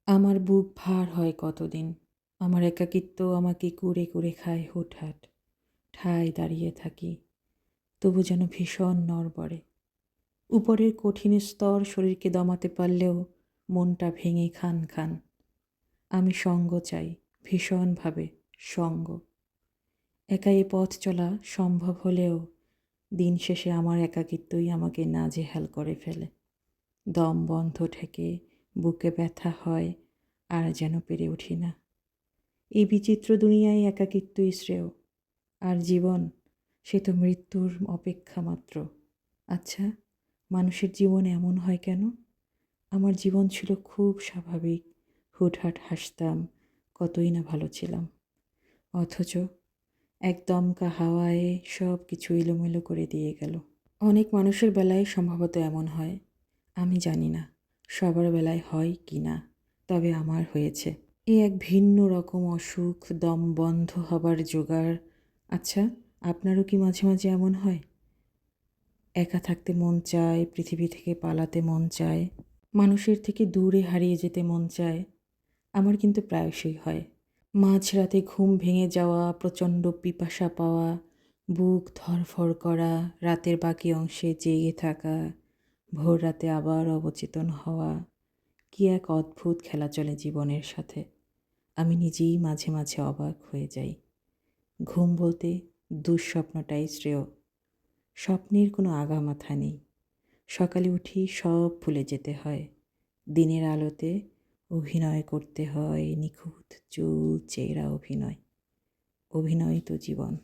আমার বুক ভার হয় কতদিন। আমার একাকিত্ব আমাকে কুরে কুরে খায় হুটহাট। ঠায় দাঁড়িয়ে থাকি, তবু যেন ভীষণ নড়বড়ে। উপরের কঠিন স্তর শরীরকে দমাতে পারলেও মনটা ভেঙে খান খান। আমি সঙ্গ চাই, ভীষণভাবে সঙ্গ। একা এ পথ চলা সম্ভব হলেও দিন শেষে আমার একাকিত্বই আমাকে নাজেহাল করে ফেলে। দম বন্ধ ঠেকে, বুকে ব্যথা হয়, আর যেন পেরে উঠি না। এই বিচিত্র দুনিয়ায় একাকিত্বই শ্রেয়। আর জীবন, সে তো মৃত্যুর অপেক্ষা মাত্র। আচ্ছা, মানুষের জীবন এমন হয় কেন? আমার জীবন ছিল খুব স্বাভাবিক। হুটহাট হাসতাম, কতই না ভালো ছিলাম। অথচ এক দমকা হাওয়ায় সব কিছু এলোমেলো করে দিয়ে গেল। অনেক মানুষের বেলায় সম্ভবত এমন হয়। আমি জানি না সবার বেলায় হয় কি না, তবে আমার হয়েছে। এ এক ভিন্ন রকম অসুখ, দম বন্ধ হবার জোগাড়। আচ্ছা, আপনারও কি মাঝে মাঝে এমন হয়? একা থাকতে মন চায়, পৃথিবী থেকে পালাতে মন চায়, মানুষের থেকে দূরে হারিয়ে যেতে মন চায়। আমার কিন্তু প্রায়শই হয়। মাঝরাতে ঘুম ভেঙে যাওয়া, প্রচণ্ড পিপাসা পাওয়া, বুক ধড়ফড় করা, রাতের বাকি অংশে জেগে থাকা, ভোর রাতে আবার অবচেতন হওয়া। কি এক অদ্ভুত খেলা চলে জীবনের সাথে। আমি নিজেই মাঝে মাঝে অবাক হয়ে যাই। ঘুম বলতে দুঃস্বপ্নটাই শ্রেয়। স্বপ্নের কোনো আগামাথা নেই। সকালে উঠি সব ভুলে যেতে হয়। দিনের আলোতে অভিনয় করতে হয়, নিখুঁত চুল চেরা অভিনয়। অভিনয় তো জীবন।